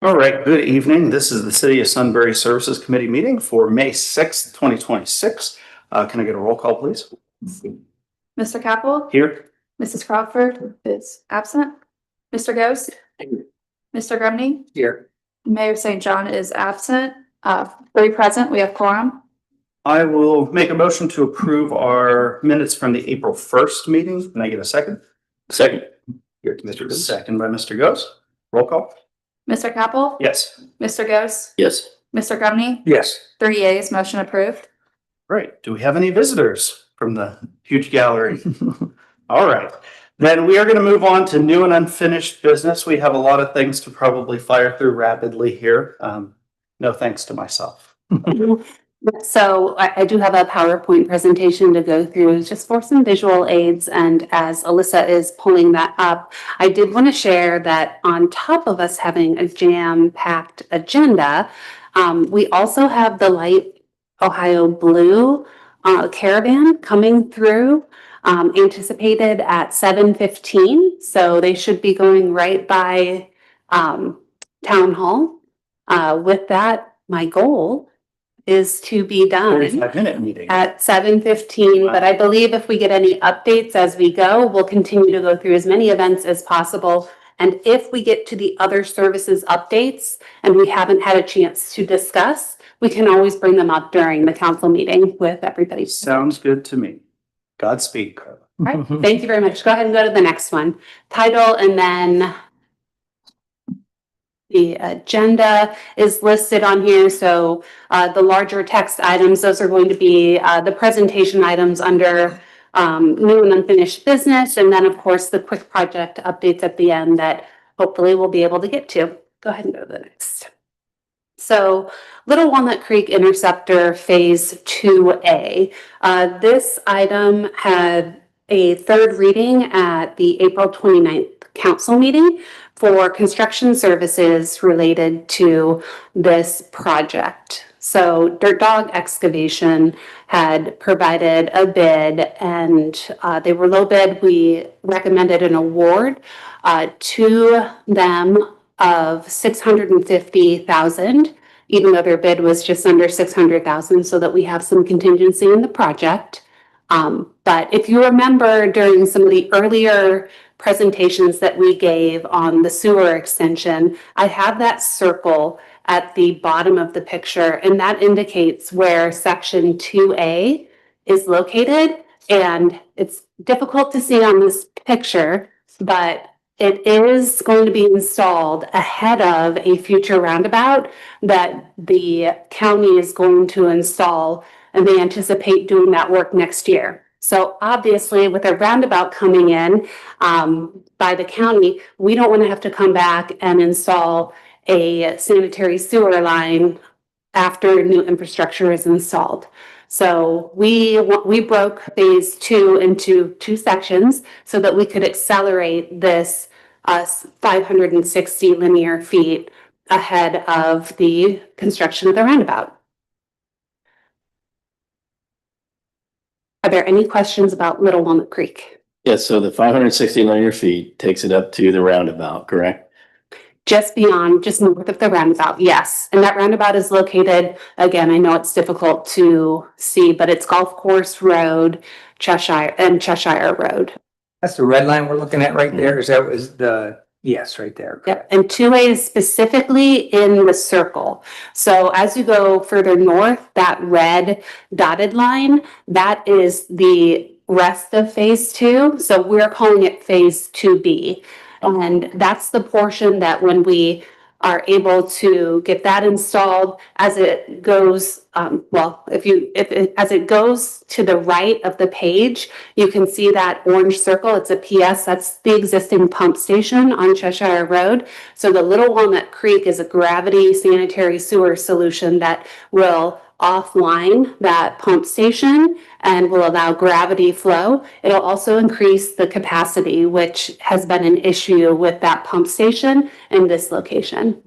All right, good evening. This is the City of Sunbury Services Committee meeting for May 6th, 2026. Can I get a roll call, please? Mr. Capel? Here. Mrs. Crawford is absent. Mr. Ghost? Mr. Grumney? Here. Mayor St. John is absent. Three present, we have quorum. I will make a motion to approve our minutes from the April 1st meeting. Can I get a second? Second. Here, Mr. Ghost. Second by Mr. Ghost. Roll call. Mr. Capel? Yes. Mr. Ghost? Yes. Mr. Grumney? Yes. 3 yeas, motion approved. Great. Do we have any visitors from the huge gallery? All right. Then we are going to move on to new and unfinished business. We have a lot of things to probably fire through rapidly here. No thanks to myself. So I do have a PowerPoint presentation to go through just for some visual aids. And as Alyssa is pulling that up, I did want to share that on top of us having a jam-packed agenda, we also have the Light Ohio Blue caravan coming through, anticipated at 7:15. So they should be going right by Town Hall. With that, my goal is to be done 45-minute meeting at 7:15. But I believe if we get any updates as we go, we'll continue to go through as many events as possible. And if we get to the other services updates and we haven't had a chance to discuss, we can always bring them up during the council meeting with everybody. Sounds good to me. Godspeed, Carla. All right, thank you very much. Go ahead and go to the next one. Title, and then the agenda is listed on here. So the larger text items, those are going to be the presentation items under new and unfinished business. And then of course the quick project updates at the end that hopefully we'll be able to get to. Go ahead and go to the next. So Little Walnut Creek Interceptor Phase 2A. This item had a third reading at the April 29th council meeting for construction services related to this project. So Dirt Dog Excavation had provided a bid, and they were low bid. We recommended an award to them of $650,000, even though their bid was just under $600,000, so that we have some contingency in the project. But if you remember during some of the earlier presentations that we gave on the sewer extension, I have that circle at the bottom of the picture, and that indicates where section 2A is located. And it's difficult to see on this picture, but it is going to be installed ahead of a future roundabout that the county is going to install, and they anticipate doing that work next year. So obviously with a roundabout coming in by the county, we don't want to have to come back and install a sanitary sewer line after new infrastructure is installed. So we broke phase 2 into 2 sections so that we could accelerate this 560 linear feet ahead of the construction of the roundabout. Are there any questions about Little Walnut Creek? Yes, so the 560 linear feet takes it up to the roundabout, correct? Just beyond, just north of the roundabout, yes. And that roundabout is located, again, I know it's difficult to see, but it's Golf Course Road, Cheshire Road. That's the red line we're looking at right there. Is that was the, yes, right there. Yep, and 2A is specifically in the circle. So as you go further north, that red dotted line, that is the rest of phase 2. So we're calling it phase 2B. And that's the portion that when we are able to get that installed, as it goes, as it goes to the right of the page, you can see that orange circle. It's a PS. That's the existing pump station on Cheshire Road. So the Little Walnut Creek is a gravity sanitary sewer solution that will offline that pump station and will allow gravity flow. It'll also increase the capacity, which has been an issue with that pump station in this location.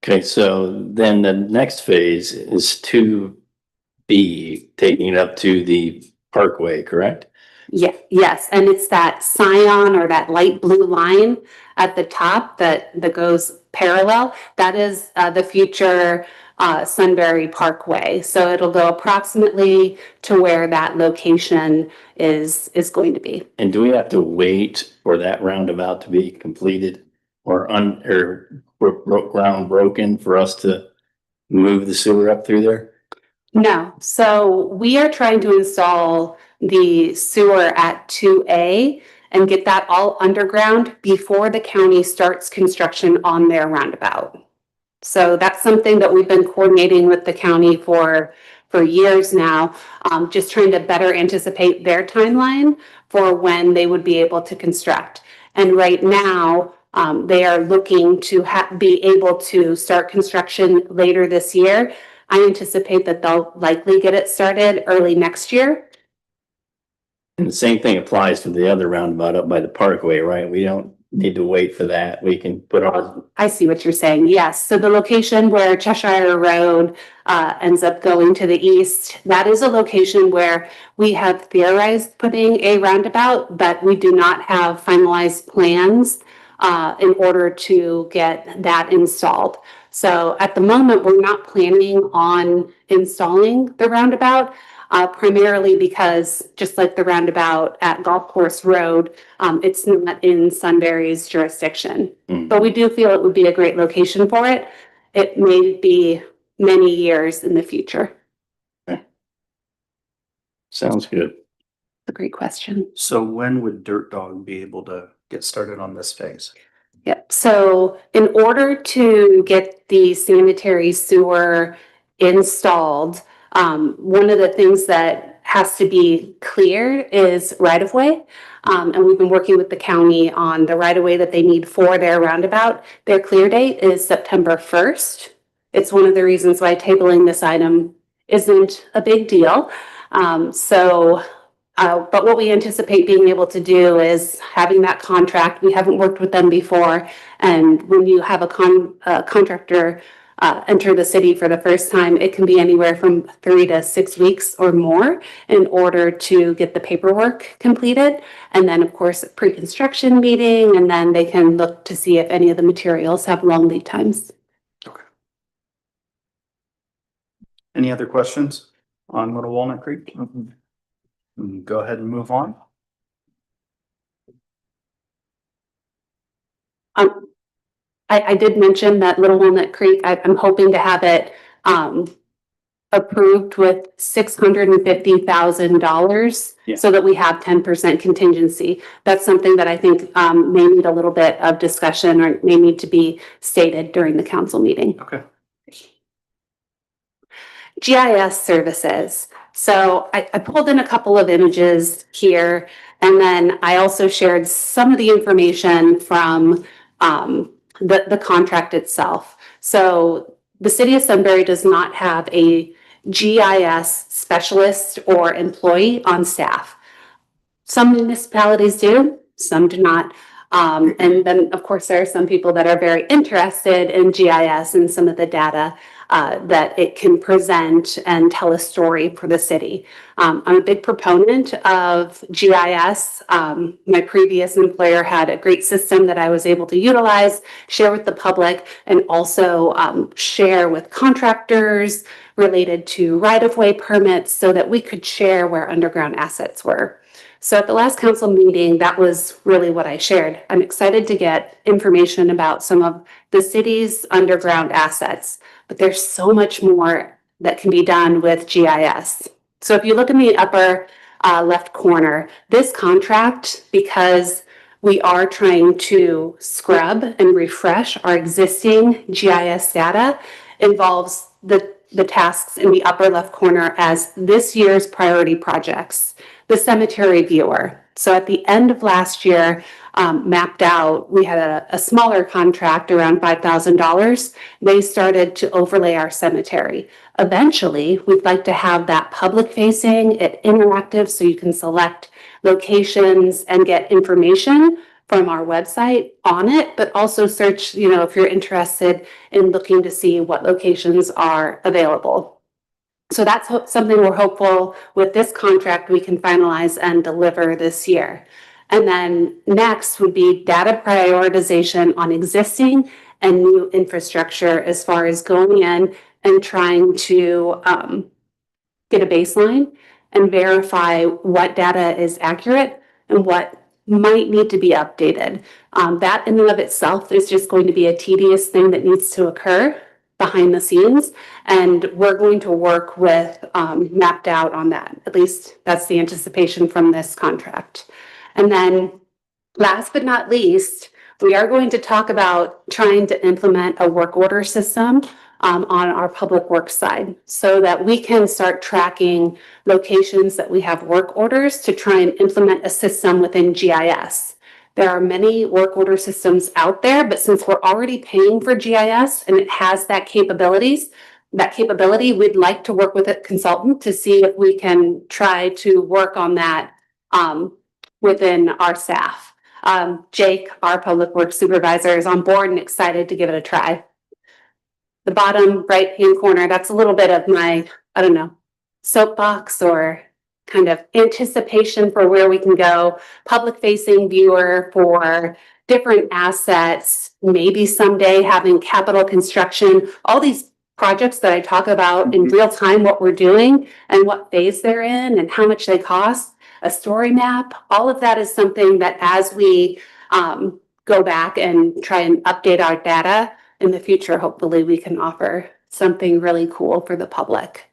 Okay, so then the next phase is 2B, taking it up to the parkway, correct? Yeah, yes, and it's that cyan or that light blue line at the top that goes parallel. That is the future Sunbury Parkway. So it'll go approximately to where that location is going to be. And do we have to wait for that roundabout to be completed or ground broken for us to move the sewer up through there? No, so we are trying to install the sewer at 2A and get that all underground before the county starts construction on their roundabout. So that's something that we've been coordinating with the county for years now, just trying to better anticipate their timeline for when they would be able to construct. And right now, they are looking to be able to start construction later this year. I anticipate that they'll likely get it started early next year. And the same thing applies to the other roundabout up by the parkway, right? We don't need to wait for that. We can put our, I see what you're saying. Yes. So the location where Cheshire Road ends up going to the east, that is a location where we have theorized putting a roundabout, but we do not have finalized plans in order to get that installed. So at the moment, we're not planning on installing the roundabout. Primarily because just like the roundabout at Golf Course Road, it's not in Sunbury's jurisdiction. But we do feel it would be a great location for it. It may be many years in the future. sounds good. A great question. So when would Dirt Dog be able to get started on this phase? Yep. So in order to get the sanitary sewer installed, one of the things that has to be cleared is right of way. And we've been working with the county on the right of way that they need for their roundabout. Their clear date is September 1st. It's one of the reasons why tabling this item isn't a big deal. But what we anticipate being able to do is having that contract. We haven't worked with them before. And when you have a contractor enter the city for the first time, it can be anywhere from 3 to 6 weeks or more in order to get the paperwork completed. And then, of course, a pre-construction meeting, and then they can look to see if any of the materials have long lead times. Okay. Any other questions on Little Walnut Creek? Go ahead and move on. I did mention that Little Walnut Creek, I'm hoping to have it approved with $650,000 Yeah. so that we have 10% contingency. That's something that I think may need a little bit of discussion or may need to be stated during the council meeting. Okay. GIS services. So I pulled in a couple of images here, and then I also shared some of the information from the contract itself. So the city of Sunbury does not have a GIS specialist or employee on staff. Some municipalities do, some do not. And then, of course, there are some people that are very interested in GIS and some of the data that it can present and tell a story for the city. I'm a big proponent of GIS. My previous employer had a great system that I was able to utilize, share with the public, and also share with contractors related to right-of-way permits so that we could share where underground assets were. So at the last council meeting, that was really what I shared. I'm excited to get information about some of the city's underground assets, but there's so much more that can be done with GIS. So if you look in the upper left corner, this contract, because we are trying to scrub and refresh our existing GIS data, involves the tasks in the upper left corner as this year's priority projects. The cemetery viewer. So at the end of last year, mapped out, we had a smaller contract around $5,000. They started to overlay our cemetery. Eventually, we'd like to have that public facing, it interactive, so you can select locations and get information from our website on it, but also search, if you're interested in looking to see what locations are available. So that's something we're hopeful with this contract we can finalize and deliver this year. And then next would be data prioritization on existing and new infrastructure as far as going in and trying to get a baseline and verify what data is accurate and what might need to be updated. That in and of itself is just going to be a tedious thing that needs to occur behind the scenes. And we're going to work with mapped out on that. At least that's the anticipation from this contract. And then last but not least, we are going to talk about trying to implement a work order system on our public works side so that we can start tracking locations that we have work orders to try and implement a system within GIS. There are many work order systems out there, but since we're already paying for GIS and it has that capability, we'd like to work with a consultant to see if we can try to work on that within our staff. Jake, our public works supervisor, is on board and excited to give it a try. The bottom right-hand corner, that's a little bit of my, I don't know, soapbox or kind of anticipation for where we can go, public-facing viewer for different assets, maybe someday having capital construction, all these projects that I talk about in real time, what we're doing and what phase they're in and how much they cost, a story map, all of that is something that as we go back and try and update our data in the future, hopefully we can offer something really cool for the public.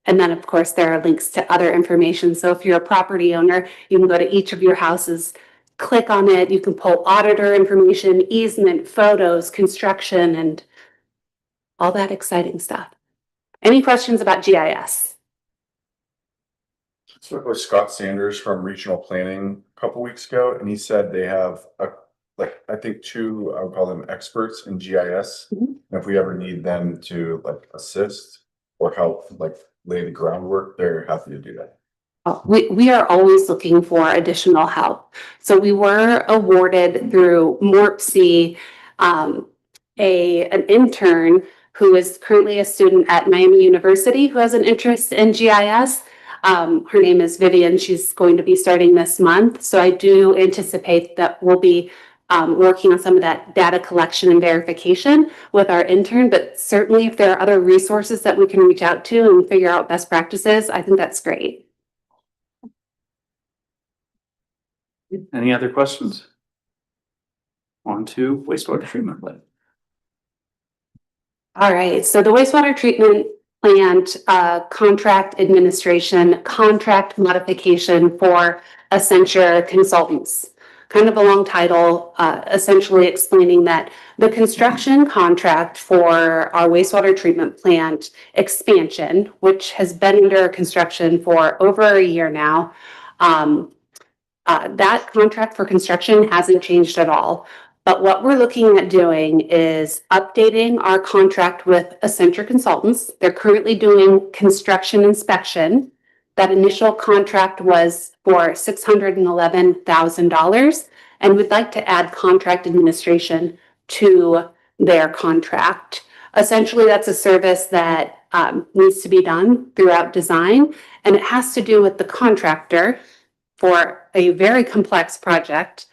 And then, of course, there are links to other information. So if you're a property owner, you can go to each of your houses, click on it. You can pull auditor information, easement, photos, construction, and all that exciting stuff. Any questions about GIS? Spoke with Scott Sanders from Regional Planning a couple weeks ago, and he said they have I think two, I would call them experts in GIS. Mhm. And if we ever need them to assist or help lay the groundwork, they're happy to do that. We are always looking for additional help. So we were awarded through MORPC an intern who is currently a student at Miami University who has an interest in GIS. Her name is Vivian. She's going to be starting this month. So I do anticipate that we'll be working on some of that data collection and verification with our intern, but certainly if there are other resources that we can reach out to and figure out best practices, I think that's great. Any other questions? On to wastewater treatment plant. All right, so the wastewater treatment plant contract administration, contract modification for Accenture Consultants. Kind of a long title, essentially explaining that the construction contract for our wastewater treatment plant expansion, which has been under construction for over a year now, that contract for construction hasn't changed at all. But what we're looking at doing is updating our contract with Accenture Consultants. They're currently doing construction inspection. That initial contract was for $611,000, and we'd like to add contract administration to their contract. Essentially, that's a service that needs to be done throughout design, and it has to do with the contractor for a very complex project,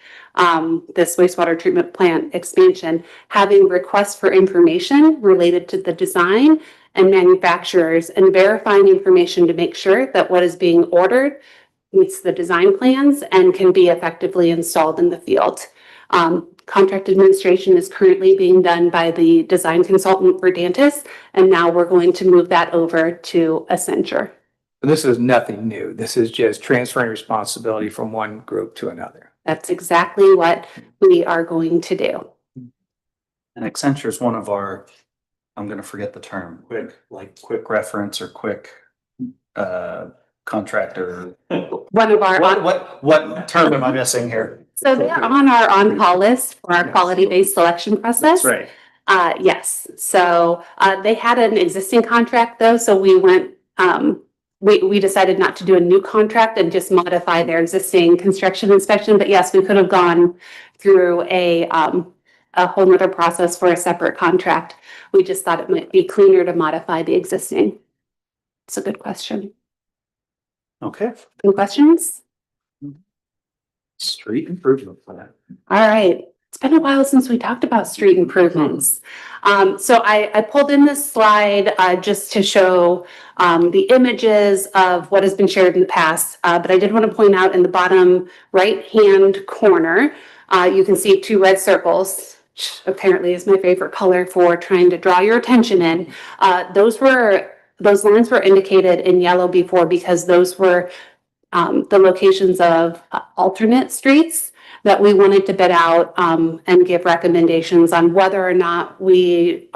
this wastewater treatment plant expansion, having requests for information related to the design and manufacturers and verifying information to make sure that what is being ordered meets the design plans and can be effectively installed in the field. Contract administration is currently being done by the design consultant for Dantis, and now we're going to move that over to Accenture. This is nothing new. This is just transferring responsibility from one group to another. That's exactly what we are going to do. And Accenture is one of our, I'm gonna forget the term, quick reference or quick contractor. One of our, What term am I missing here? so they're on our on-call list for our quality-based selection process. That's right. Yes, so they had an existing contract though, so we went, we decided not to do a new contract and just modify their existing construction inspection. But yes, we could have gone through a whole nother process for a separate contract. We just thought it might be cleaner to modify the existing. It's a good question. Okay. Any questions? Street improvement plan. All right. It's been a while since we talked about street improvements. So I pulled in this slide just to show the images of what has been shared in the past. But I did want to point out in the bottom right-hand corner, you can see 2 red circles, which apparently is my favorite color for trying to draw your attention in. Those lines were indicated in yellow before because those were the locations of alternate streets that we wanted to bid out and give recommendations on whether or not we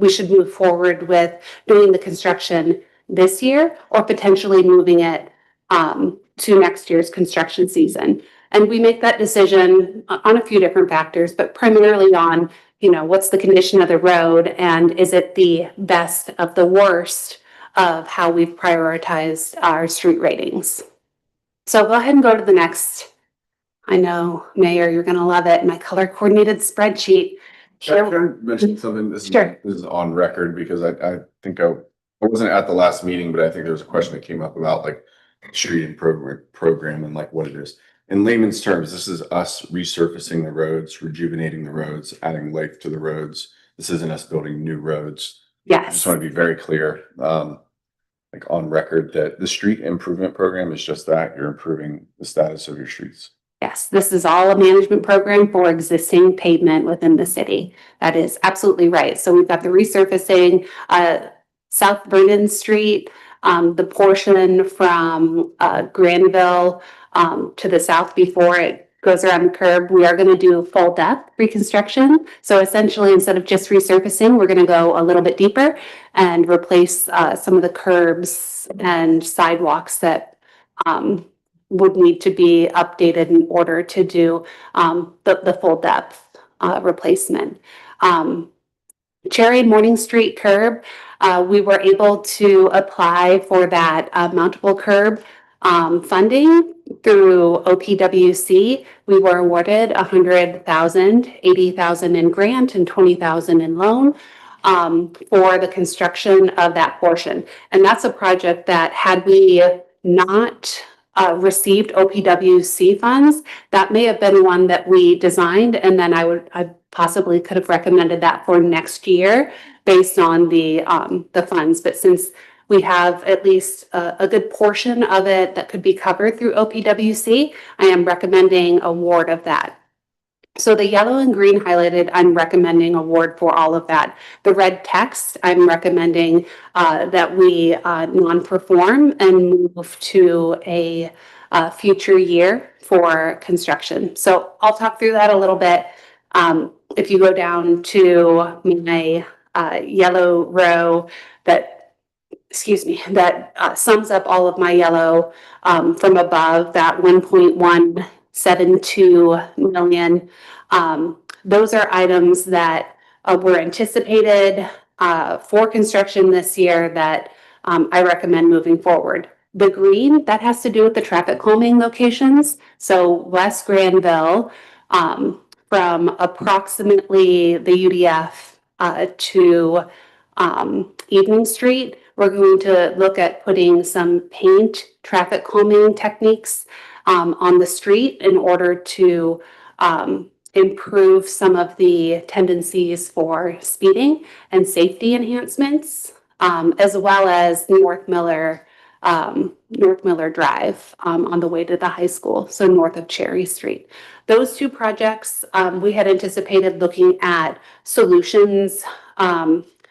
should move forward with doing the construction this year or potentially moving it to next year's construction season. And we make that decision on a few different factors, but primarily on, what's the condition of the road and is it the best of the worst of how we've prioritized our street ratings. So go ahead and go to the next. I know, Mayor, you're going to love it. My color coordinated spreadsheet. Can I mention something? Sure. This is on record because I think I wasn't at the last meeting, but I think there was a question that came up about like street improvement program and like what it is. In layman's terms, this is us resurfacing the roads, rejuvenating the roads, adding life to the roads. This isn't us building new roads. I Yes. just want to be very clear, like on record that the street improvement program is just that you're improving the status of your streets. Yes, this is all a management program for existing pavement within the city. That is absolutely right. So we've got the resurfacing, South Vernon Street, the portion from Granville to the south before it goes around the curb. We are going to do full depth reconstruction. So essentially, instead of just resurfacing, we're going to go a little bit deeper and replace some of the curbs and sidewalks that would need to be updated in order to do the full depth replacement. Cherry and Morning Street curb, we were able to apply for that mountable curb funding through OPWC. We were awarded $100,000, $80,000 in grant and $20,000 in loan for the construction of that portion. And that's a project that had we not received OPWC funds, that may have been one that we designed, and then I possibly could have recommended that for next year based on the funds. But since we have at least a good portion of it that could be covered through OPWC, I am recommending award of that. So the yellow and green highlighted, I'm recommending award for all of that. The red text, I'm recommending that we non-perform and move to a future year for construction. So I'll talk through that a little bit. If you go down to my yellow row that sums up all of my yellow from above, that 1.172 million. Those are items that were anticipated for construction this year that I recommend moving forward. The green, that has to do with the traffic calming locations. So West Granville, from approximately the UDF to Evening Street, we're going to look at putting some paint traffic calming techniques on the street in order to improve some of the tendencies for speeding and safety enhancements, as well as North Miller Drive on the way to the high school, so north of Cherry Street. Those 2 projects, we had anticipated looking at solutions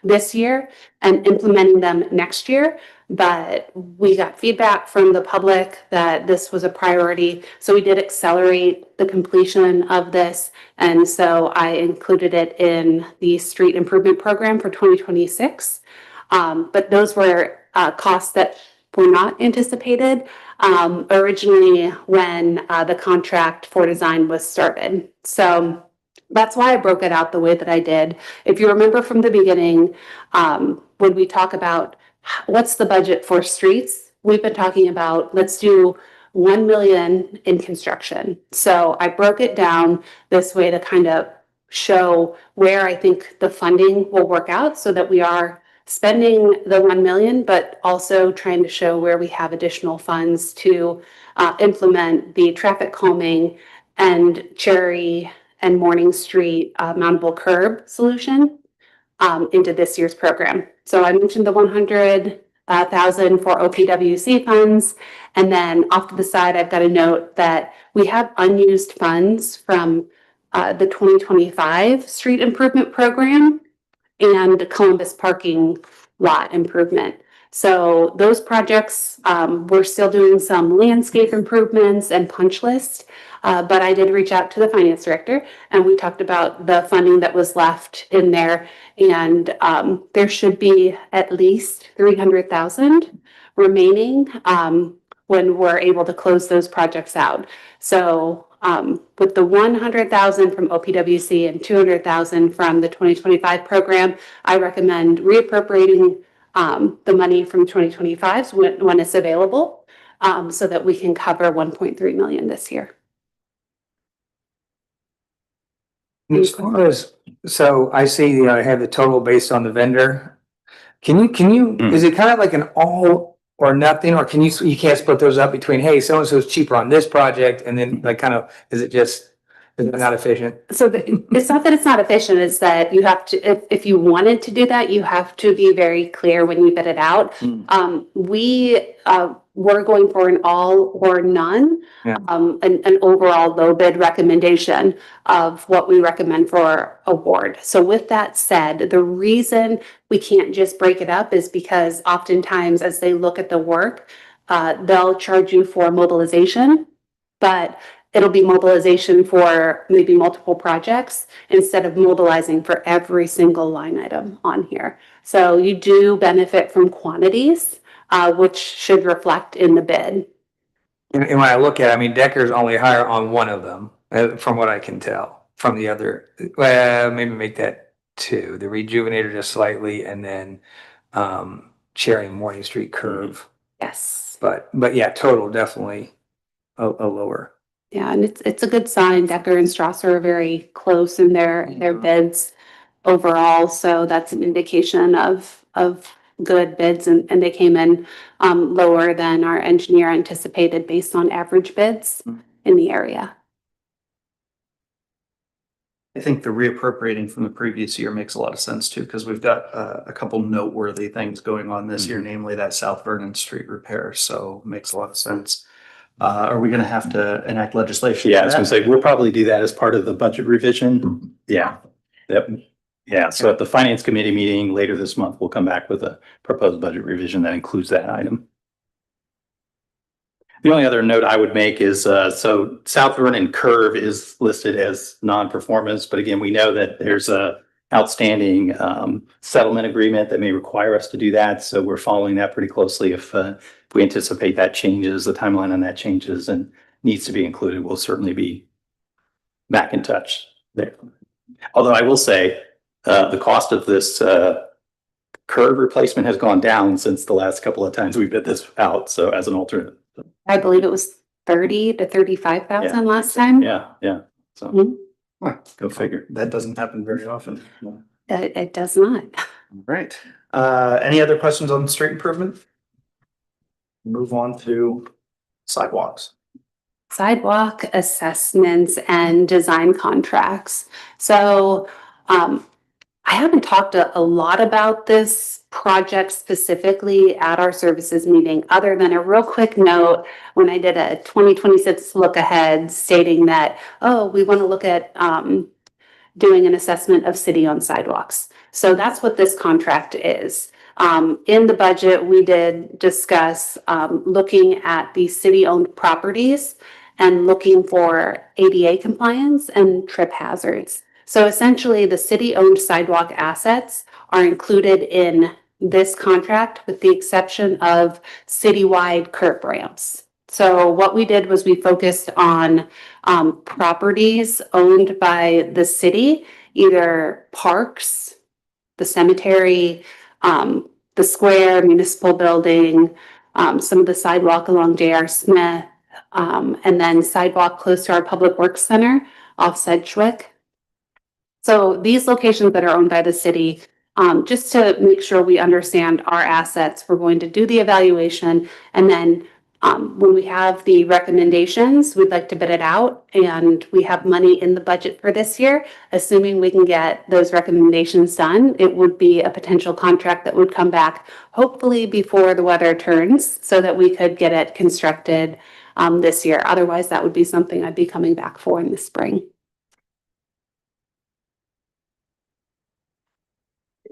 this year and implementing them next year, but we got feedback from the public that this was a priority. So we did accelerate the completion of this. And so I included it in the street improvement program for 2026. But those were costs that were not anticipated originally when the contract for design was started. So that's why I broke it out the way that I did. If you remember from the beginning, when we talk about what's the budget for streets, we've been talking about, let's do 1 million in construction. So I broke it down this way to kind of show where I think the funding will work out so that we are spending the 1 million, but also trying to show where we have additional funds to implement the traffic calming and Cherry and Morning Street mountable curb solution into this year's program. So I mentioned the 100,000 for OPWC funds. And then off to the side, I've got a note that we have unused funds from the 2025 street improvement program and Columbus parking lot improvement. So those projects, we're still doing some landscape improvements and punch list. But I did reach out to the finance director and we talked about the funding that was left in there. And there should be at least 300,000 remaining when we're able to close those projects out. So with the 100,000 from OPWC and 200,000 from the 2025 program, I recommend reappropriating the money from 2025 when it's available, so that we can cover 1.3 million this year. As far as, so I see, I have the total based on the vendor. Can you, is it kind of like an all or nothing, or you can't split those up between, hey, so-and-so's cheaper on this project, and then like kind of, is it not efficient? So it's not that it's not efficient, it's that you have to, if you wanted to do that, you have to be very clear when you bid it out. We're going for an all or none, Yeah. an overall low bid recommendation of what we recommend for award. So with that said, the reason we can't just break it up is because oftentimes as they look at the work, they'll charge you for mobilization, but it'll be mobilization for maybe multiple projects instead of mobilizing for every single line item on here. So you do benefit from quantities, which should reflect in the bid. And when I look at it, I mean, Decker's only higher on one of them, from what I can tell. From the other, well, maybe make that two. The Rejuvenator just slightly, and then Cherry Morning Street Curve. Yes. But yeah, total definitely a lower. Yeah, and it's a good sign. Decker and Strasser are very close in their bids overall, so that's an indication of good bids, and they came in lower than our engineer anticipated based on average bids in the area. I think the reappropriating from the previous year makes a lot of sense too, because we've got a couple noteworthy things going on this year, namely that South Vernon Street repair. So it makes a lot of sense. Are we going to have to enact legislation? Yeah, I for was gonna that? say, we'll probably do that as part of the budget revision. Yeah. Yep. Yeah, so at the finance committee meeting later this month, we'll come back with a proposed budget revision that includes that item. The only other note I would make is, so South Vernon Curve is listed as non-performance, but again, we know that there's a outstanding settlement agreement that may require us to do that. So we're following that pretty closely. If we anticipate that changes, the timeline on that changes and needs to be included, we'll certainly be back in touch there. Although I will say, the cost of this curve replacement has gone down since the last couple of times we bid this out. So as an alternate. I believe it was 30 to 35,000 last time. Yeah. So go figure. That doesn't happen very often. It does not. Right. Any other questions on street improvement? Move on to sidewalks. Sidewalk assessments and design contracts. So I haven't talked a lot about this project specifically at our services meeting, other than a real quick note when I did a 2026 look ahead stating that, oh, we want to look at doing an assessment of city-owned sidewalks. So that's what this contract is. In the budget, we did discuss looking at the city-owned properties and looking for ADA compliance and trip hazards. So essentially, the city-owned sidewalk assets are included in this contract with the exception of citywide curb ramps. So what we did was we focused on properties owned by the city, either parks, the cemetery, the square, municipal building, some of the sidewalk along J.R. Smith, and then sidewalk close to our Public Works Center off Sedgwick. So these locations that are owned by the city just to make sure we understand our assets. We're going to do the evaluation, and then when we have the recommendations, we'd like to bid it out, and we have money in the budget for this year. Assuming we can get those recommendations done, it would be a potential contract that would come back hopefully before the weather turns so that we could get it constructed this year. Otherwise, that would be something I'd be coming back for in the spring.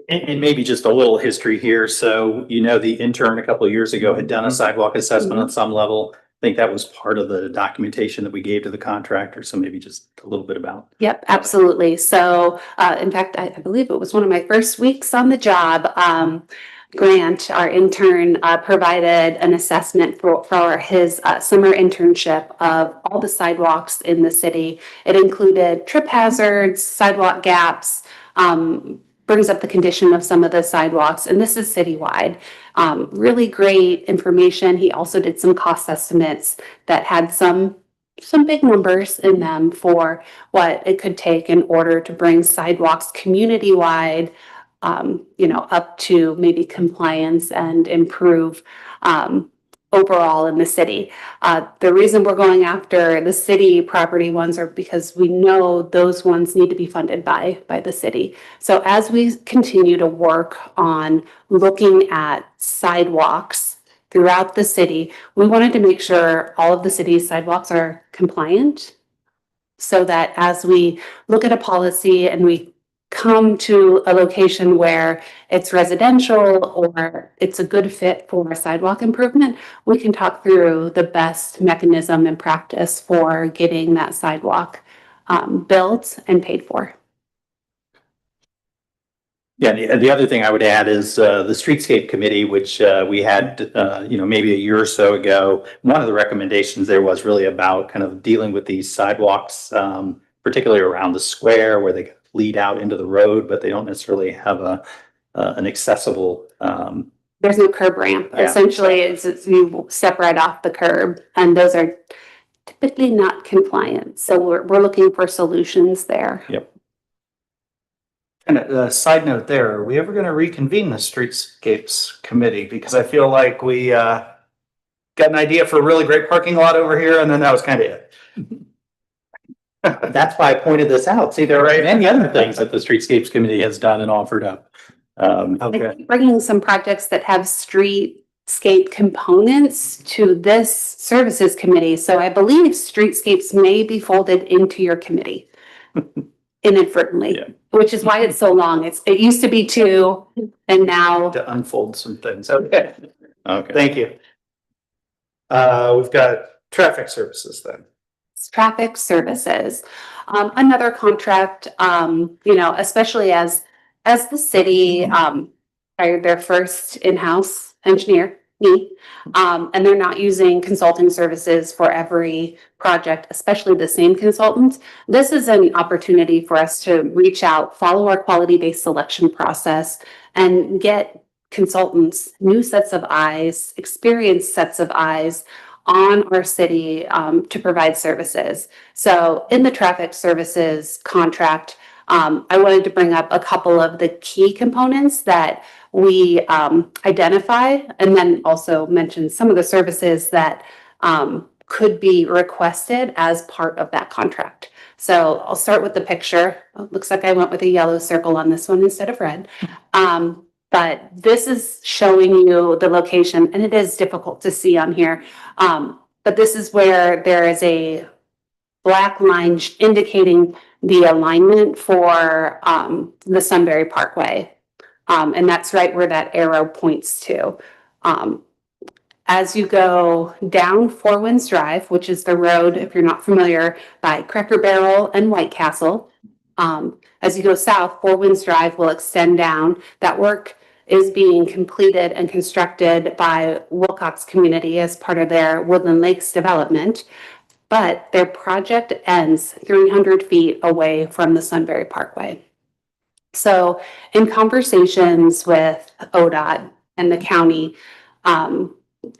And maybe just a little history here. So, the intern a couple of years ago had done a sidewalk assessment on some level. I think that was part of the documentation that we gave to the contractor. So maybe just a little bit about. Yep, absolutely. So, in fact, I believe it was one of my first weeks on the job. Grant, our intern, provided an assessment for his summer internship of all the sidewalks in the city. It included trip hazards, sidewalk gaps, brings up the condition of some of the sidewalks, and this is citywide. Really great information. He also did some cost estimates that had some big numbers in them for what it could take in order to bring sidewalks community-wide, up to maybe compliance and improve overall in the city. The reason we're going after the city property ones are because we know those ones need to be funded by the city. So as we continue to work on looking at sidewalks throughout the city, we wanted to make sure all of the city's sidewalks are compliant, so that as we look at a policy and we come to a location where it's residential or it's a good fit for a sidewalk improvement, we can talk through the best mechanism and practice for getting that sidewalk built and paid for. Yeah, the other thing I would add is the Streetscape Committee, which we had, maybe a year or so ago. One of the recommendations there was really about kind of dealing with these sidewalks, particularly around the square where they lead out into the road, but they don't necessarily have an accessible. There's no curb ramp. Yeah. Essentially, it's you step right off the curb, and those are typically not compliant. So we're looking for solutions there. Yep. And a side note there, are we ever going to reconvene the Streetscapes Committee? Because I feel like we got an idea for a really great parking lot over here, and then that was kind of it. That's why I pointed this out. See, there are many other things that the Streetscapes Committee has done and offered up. Okay. Bringing some projects that have streetscape components to this services committee. So I believe streetscapes may be folded into your committee inadvertently, Yeah. which is why it's so long. It used to be 2, and now To unfold some things. Okay. Okay. Thank you. We've got traffic services then. traffic services. Another contract, especially as the city hired their first in-house engineer, me, and they're not using consulting services for every project, especially the same consultants. This is an opportunity for us to reach out, follow our quality-based selection process, and get consultants, new sets of eyes, experienced sets of eyes on our city to provide services. So in the traffic services contract, I wanted to bring up a couple of the key components that we identify, and then also mention some of the services that could be requested as part of that contract. So I'll start with the picture. Oh, looks like I went with a yellow circle on this one instead of red. But this is showing you the location, and it is difficult to see on here. But this is where there is a black line indicating the alignment for the Sunbury Parkway. And that's right where that arrow points to. As you go down Four Winds Drive, which is the road, if you're not familiar, by Cracker Barrel and White Castle, as you go south, Four Winds Drive will extend down. That work is being completed and constructed by Wilcox Community as part of their Woodland Lakes development, but their project ends 300 feet away from the Sunbury Parkway. So in conversations with ODOT and the county,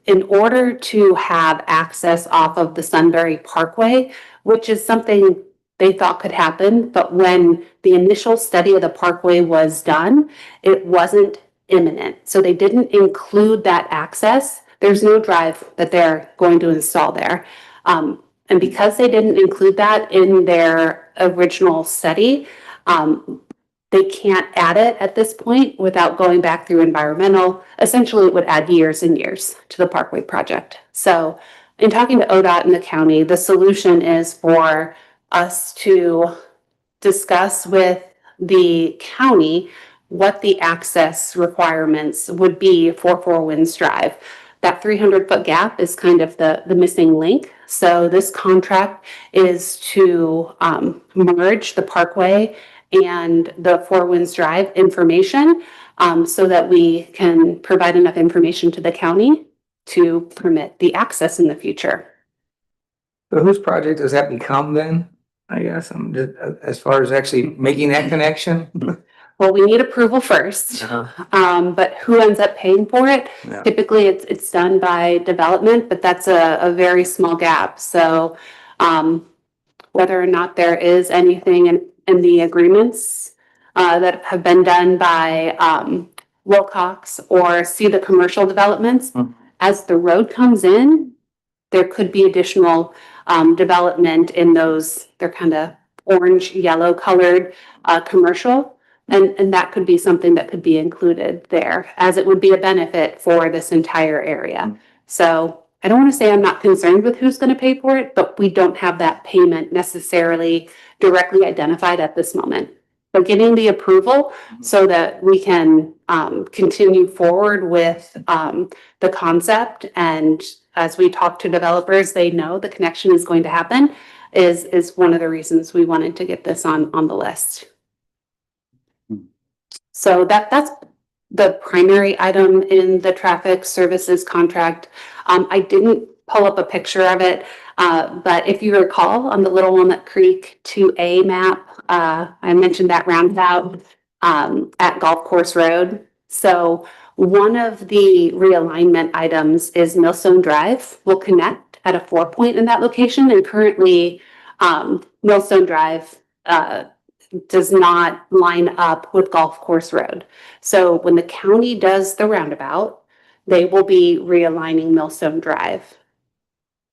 in order to have access off of the Sunbury Parkway, which is something they thought could happen, but when the initial study of the parkway was done, it wasn't imminent. So they didn't include that access. There's no drive that they're going to install there. And because they didn't include that in their original study, they can't add it at this point without going back through environmental. Essentially, it would add years and years to the Parkway project. So in talking to ODOT and the county, the solution is for us to discuss with the county what the access requirements would be for Four Winds Drive. That 300-foot gap is kind of the missing link. So this contract is to merge the Parkway and the Four Winds Drive information so that we can provide enough information to the county to permit the access in the future. So whose project does that become then? I guess I'm just, as far as actually making that connection. Well, we need approval first, but who ends up paying for it? Yeah. Typically, it's done by development, but that's a very small gap. So whether or not there is anything in the agreements that have been done by Wilcox or see the commercial developments, as the road comes in, there could be additional development in those, they're kind of orange, yellow colored commercial. And that could be something that could be included there, as it would be a benefit for this entire area. So I don't want to say I'm not concerned with who's going to pay for it, but we don't have that payment necessarily directly identified at this moment. But getting the approval so that we can continue forward with the concept, and as we talk to developers, they know the connection is going to happen, is one of the reasons we wanted to get this on the list. So that's the primary item in the traffic services contract. I didn't pull up a picture of it, but if you recall on the Little Walnut Creek 2A map, I mentioned that roundabout at Golf Course Road. So one of the realignment items is Millstone Drive will connect at a 4-point in that location, and currently Millstone Drive does not line up with Golf Course Road. So when the county does the roundabout, they will be realigning Millstone Drive.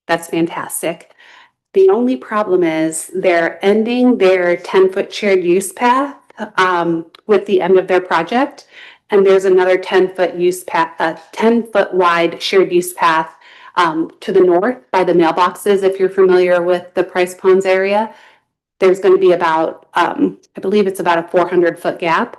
That's fantastic. The only problem is they're ending their 10-foot shared use path with the end of their project. And there's another 10-foot use path, 10-foot wide shared use path to the north by the mailboxes. If you're familiar with the Price Ponds area, there's going to be about, I believe it's about a 400-foot gap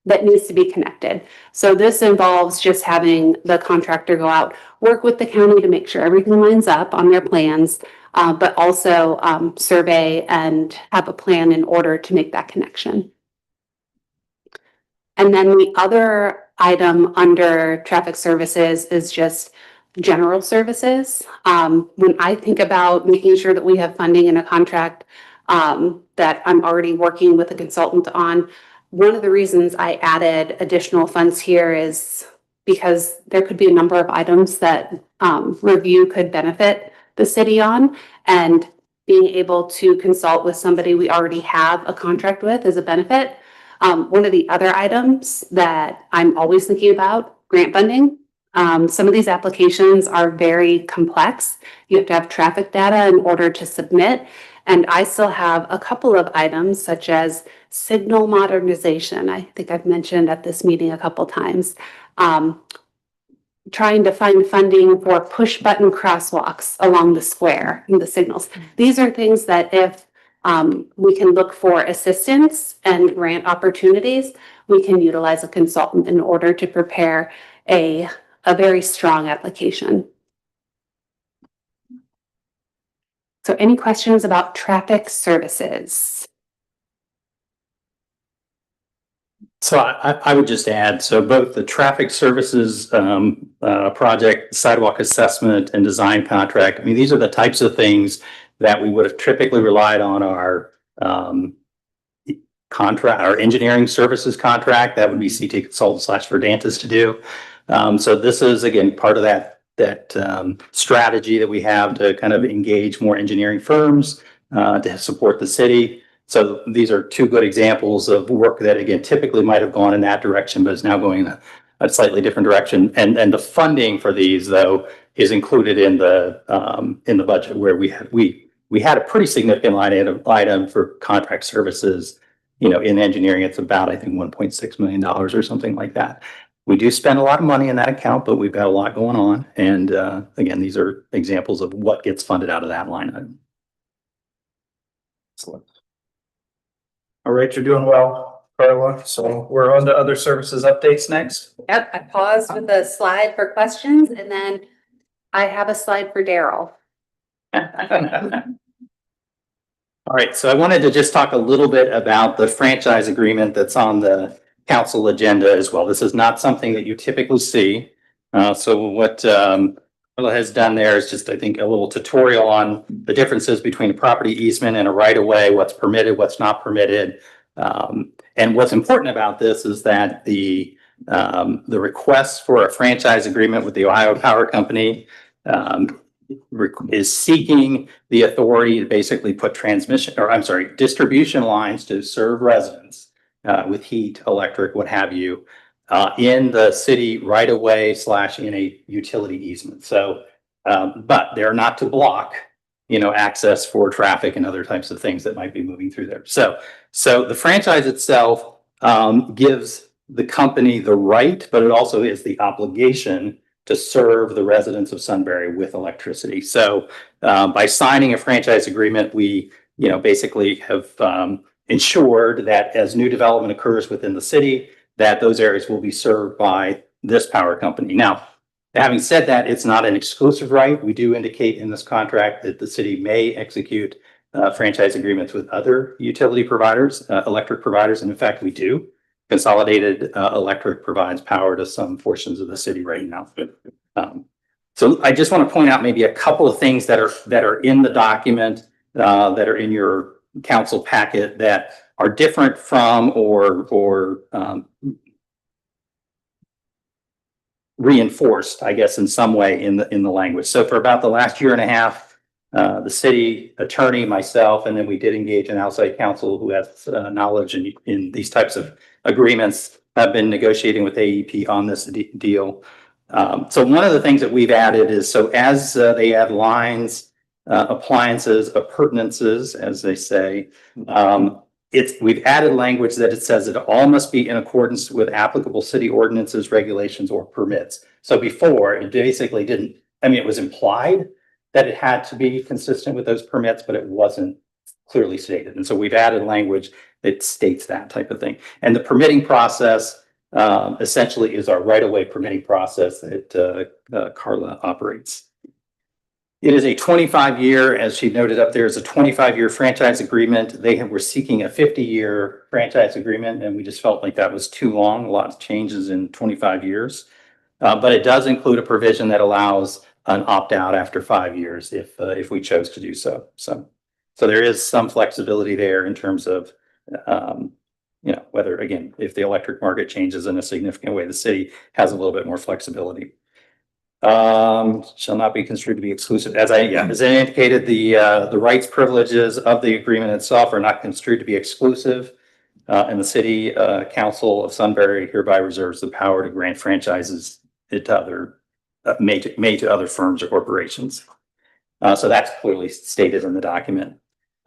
that needs to be connected. So this involves just having the contractor go out, work with the county to make sure everything lines up on their plans, but also survey and have a plan in order to make that connection. And then the other item under traffic services is just general services. When I think about making sure that we have funding in a contract that I'm already working with a consultant on, one of the reasons I added additional funds here is because there could be a number of items that review could benefit the city on, and being able to consult with somebody we already have a contract with is a benefit. One of the other items that I'm always thinking about, grant funding. Some of these applications are very complex. You have to have traffic data in order to submit. And I still have a couple of items such as signal modernization. I think I've mentioned at this meeting a couple times. Trying to find funding for push button crosswalks along the square and the signals. These are things that if we can look for assistance and grant opportunities, we can utilize a consultant in order to prepare a very strong application. So any questions about traffic services? So I would just add, so both the traffic services project, sidewalk assessment and design contract, I mean, these are the types of things that we would have typically relied on our contract, our engineering services contract, that would be CT consultant / Verdantis to do. So this is, again, part of that strategy that we have to kind of engage more engineering firms to support the city. So these are two good examples of work that, again, typically might have gone in that direction, but is now going in a slightly different direction. And the funding for these, though, is included in the budget, where we had a pretty significant item for contract services. In engineering, it's about, I think, $1.6 million or something like that. We do spend a lot of money in that account, but we've got a lot going on. And again, these are examples of what gets funded out of that line item. Excellent. All right, you're doing well, Carla. So we're on to other services updates next. Yep, I paused with a slide for questions, and then I have a slide for Daryl. All right, so I wanted to just talk a little bit about the franchise agreement that's on the council agenda as well. This is not something that you typically see. So what Carla has done there is just, I think, a little tutorial on the differences between a property easement and a right-of-way, what's permitted, what's not permitted. And what's important about this is that the request for a franchise agreement with the Ohio Power Company is seeking the authority to basically put distribution lines to serve residents with heat, electric, what have you, in the city right away / in a utility easement. So, but they're not to block, access for traffic and other types of things that might be moving through there. So the franchise itself gives the company the right, but it also is the obligation to serve the residents of Sunbury with electricity. So by signing a franchise agreement, we, basically have ensured that as new development occurs within the city, that those areas will be served by this power company. Now, having said that, it's not an exclusive right. We do indicate in this contract that the city may execute franchise agreements with other utility providers, electric providers, and in fact, we do. Consolidated Electric provides power to some portions of the city right now. So I just want to point out maybe a couple of things that are in the document that are in your council packet that are different from or reinforced, I guess, in some way in the language. So for about the last year and a half, the city attorney, myself, and then we did engage an outside counsel who has knowledge in these types of agreements, have been negotiating with AEP on this deal. So one of the things that we've added is, so as they add lines, appliances, appurtenances, as they say, we've added language that it says it all must be in accordance with applicable city ordinances, regulations, or permits. So before, it basically didn't, it was implied that it had to be consistent with those permits, but it wasn't clearly stated. And so we've added language that states that type of thing. And the permitting process essentially is our right-of-way permitting process that Carla operates. It is a 25-year, as she noted up there, is a 25-year franchise agreement. They were seeking a 50-year franchise agreement, and we just felt like that was too long. A lot of changes in 25 years. But it does include a provision that allows an opt-out after 5 years if we chose to do so. So there is some flexibility there in terms of, whether, again, if the electric market changes in a significant way, the city has a little bit more flexibility. Shall not be construed to be exclusive. As I indicated, the rights privileges of the agreement itself are not construed to be exclusive. And the city council of Sunbury hereby reserves the power to grant franchises to other made to other firms or corporations. So that's clearly stated in the document.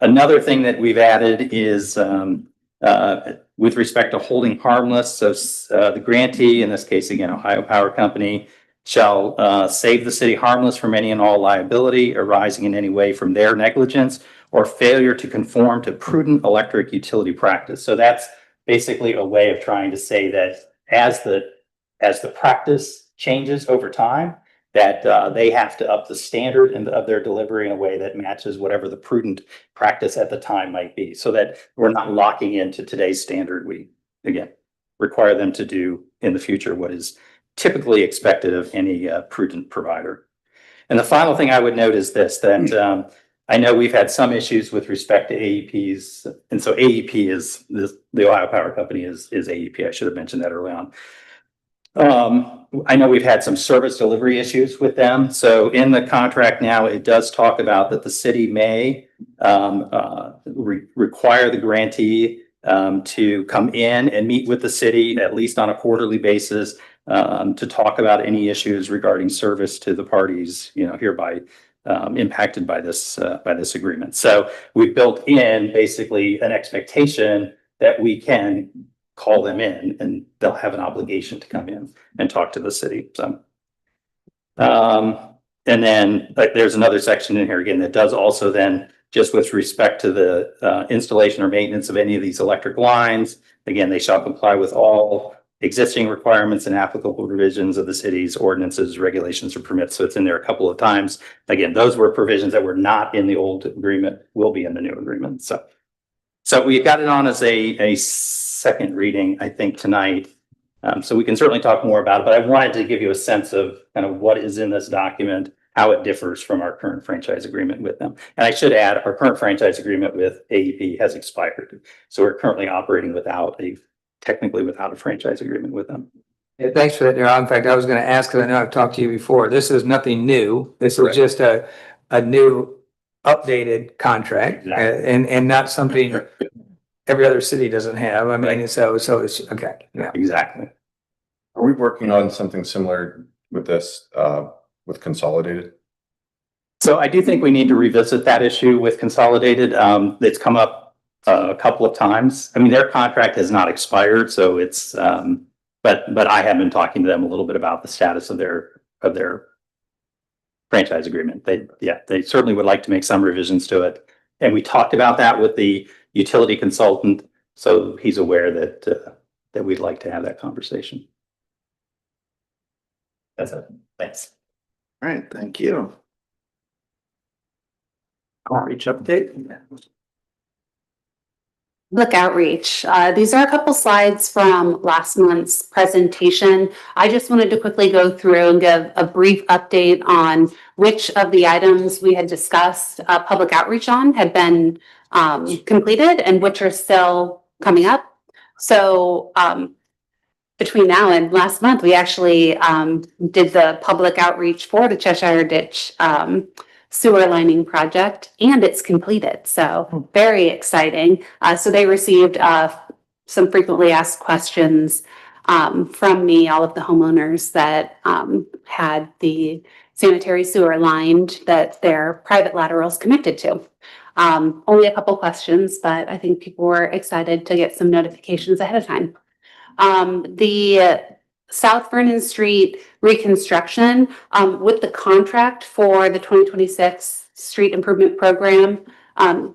Another thing that we've added is with respect to holding harmless. So the grantee, in this case, again, Ohio Power Company, shall save the city harmless from any and all liability arising in any way from their negligence or failure to conform to prudent electric utility practice. So that's basically a way of trying to say that as the practice changes over time, that they have to up the standard of their delivery in a way that matches whatever the prudent practice at the time might be, so that we're not locking into today's standard. We, again, require them to do in the future what is typically expected of any prudent provider. And the final thing I would note is this, that I know we've had some issues with respect to AEPs. And so AEP is the Ohio Power Company is AEP. I should have mentioned that early on. I know we've had some service delivery issues with them. So in the contract now, it does talk about that the city may require the grantee to come in and meet with the city at least on a quarterly basis to talk about any issues regarding service to the parties, hereby impacted by this agreement. So we built in basically an expectation that we can call them in and they'll have an obligation to come in and talk to the city. So, and then there's another section in here again that does also then just with respect to the installation or maintenance of any of these electric lines. Again, they shall comply with all existing requirements and applicable provisions of the city's ordinances, regulations, or permits. So it's in there a couple of times. Again, those were provisions that were not in the old agreement, will be in the new agreement. So we got it on as a second reading, I think, tonight. So we can certainly talk more about it, but I wanted to give you a sense of kind of what is in this document, how it differs from our current franchise agreement with them. And I should add, our current franchise agreement with AEP has expired. So we're currently operating technically without a franchise agreement with them. Yeah, thanks for that, Darryl. In fact, I was going to ask, because I know I've talked to you before, this is nothing new. This is just a new updated contract and not something every other city doesn't have. I mean, so it's okay. Yeah, exactly. Are we working on something similar with this, with Consolidated? So I do think we need to revisit that issue with Consolidated. It's come up a couple of times. I mean, their contract has not expired, so it's, but I have been talking to them a little bit about the status of their franchise agreement. They certainly would like to make some revisions to it. And we talked about that with the utility consultant. So he's aware that we'd like to have that conversation. That's it. Thanks. All right, thank you. Outreach update. Public outreach. These are a couple slides from last month's presentation. I just wanted to quickly go through and give a brief update on which of the items we had discussed public outreach on had been completed and which are still coming up. So between now and last month, we actually did the public outreach for the Cheshire Ditch sewer lining project, and it's completed. So very exciting. So they received some frequently asked questions from me, all of the homeowners that had the sanitary sewer lined that their private laterals connected to. Only a couple questions, but I think people were excited to get some notifications ahead of time. The South Vernon Street reconstruction, with the contract for the 2026 street improvement program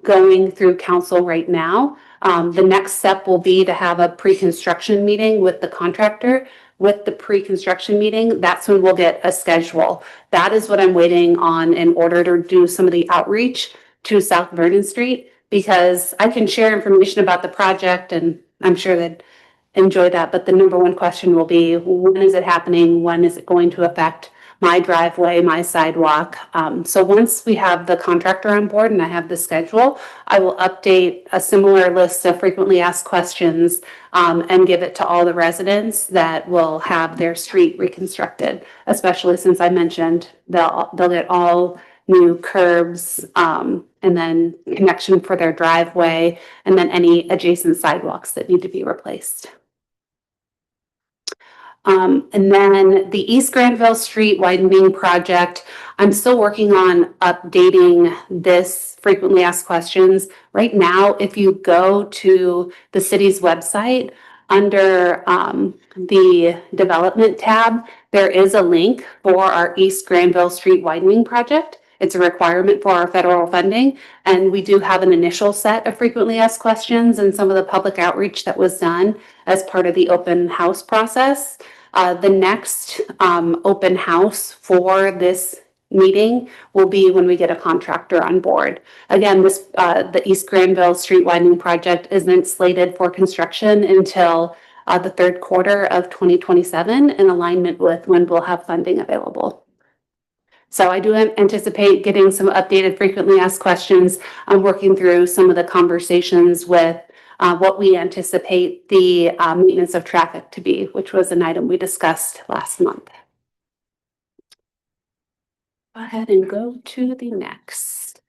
going through council right now. The next step will be to have a pre-construction meeting with the contractor. With the pre-construction meeting, that's when we'll get a schedule. That is what I'm waiting on in order to do some of the outreach to South Vernon Street, because I can share information about the project and I'm sure that enjoy that. But the number one question will be, when is it happening? When is it going to affect my driveway, my sidewalk? So once we have the contractor on board and I have the schedule, I will update a similar list of frequently asked questions and give it to all the residents that will have their street reconstructed, especially since I mentioned they'll get all new curbs and then connection for their driveway and then any adjacent sidewalks that need to be replaced. And then the East Granville Street widening project, I'm still working on updating this frequently asked questions. Right now, if you go to the city's website under the development tab, there is a link for our East Granville Street widening project. It's a requirement for our federal funding, and we do have an initial set of frequently asked questions and some of the public outreach that was done as part of the open house process. The next open house for this meeting will be when we get a contractor on board. Again, the East Granville Street widening project isn't slated for construction until the third quarter of 2027 in alignment with when we'll have funding available. So I do anticipate getting some updated frequently asked questions. I'm working through some of the conversations with what we anticipate the maintenance of traffic to be, which was an item we discussed last month. Go ahead and go to the next.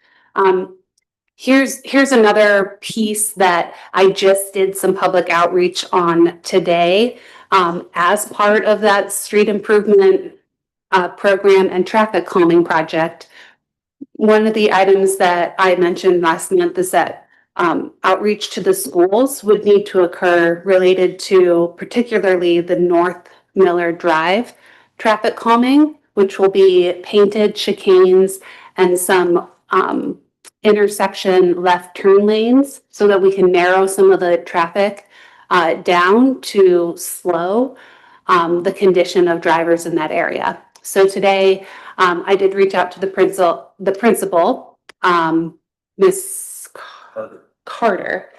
Here's another piece that I just did some public outreach on today. As part of that street improvement program and traffic calming project, one of the items that I mentioned last month is that outreach to the schools would need to occur related to particularly the North Miller Drive traffic calming, which will be painted chicanes and some intersection left turn lanes so that we can narrow some of the traffic down to slow the condition of drivers in that area. So today, I did reach out to the principal, Miss Carter,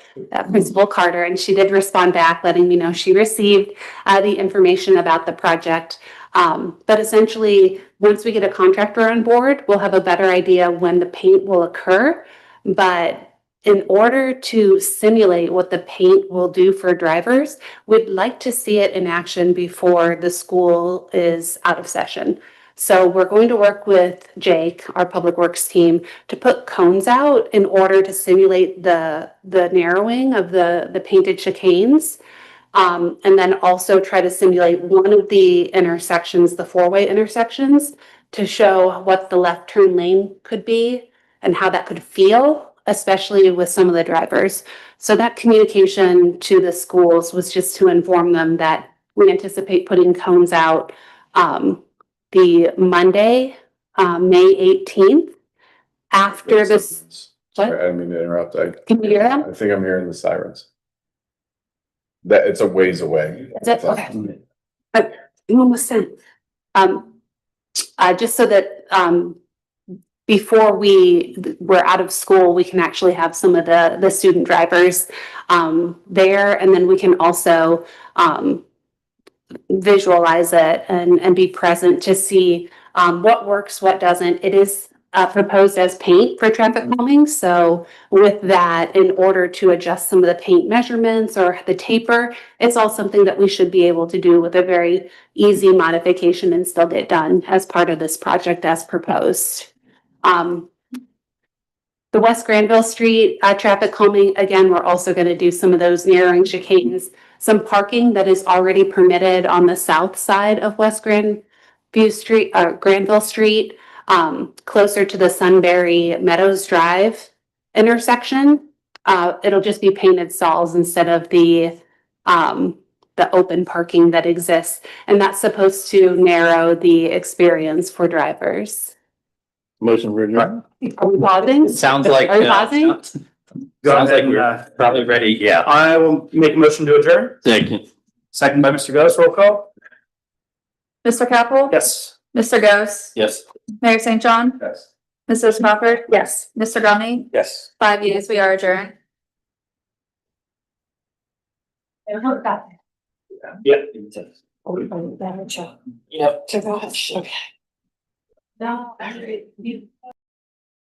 Principal Carter, and she did respond back, letting me know she received the information about the project. But essentially, once we get a contractor on board, we'll have a better idea when the paint will occur. But in order to simulate what the paint will do for drivers, we'd like to see it in action before the school is out of session. So we're going to work with Jake, our public works team, to put cones out in order to simulate the narrowing of the painted chicanes. And then also try to simulate one of the intersections, the four-way intersections, to show what the left turn lane could be and how that could feel, especially with some of the drivers. So that communication to the schools was just to inform them that we anticipate putting cones out the Monday, May 18th, after this. Sorry, I didn't mean to interrupt. Can you hear them? I think I'm hearing the sirens. That it's a ways away. Is it? Okay. I'm almost done. Just so that before we're out of school, we can actually have some of the student drivers there, and then we can also visualize it and be present to see what works, what doesn't. It is proposed as paint for traffic calming. So with that, in order to adjust some of the paint measurements or the taper, it's all something that we should be able to do with a very easy modification and still get done as part of this project as proposed. The West Granville Street traffic calming, again, we're also going to do some of those narrowing chicanes, some parking that is already permitted on the south side of West Granville Street, closer to the Sunbury Meadows Drive intersection. It'll just be painted stalls instead of the open parking that exists. And that's supposed to narrow the experience for drivers. Motion for adjournment. Are we pausing? Sounds like. Are we pausing? Sounds like we're probably ready, yeah. I will make a motion to adjourn. Second. Second by Mr. Ghost, roll call. Mr. Capel? Yes. Mr. Ghost? Yes. Mayor St. John? Yes. Mrs. Crawford? Yes. Mr. Grumney? Yes. 5 yeas, we are adjourned. Yeah. Yep. Okay. No,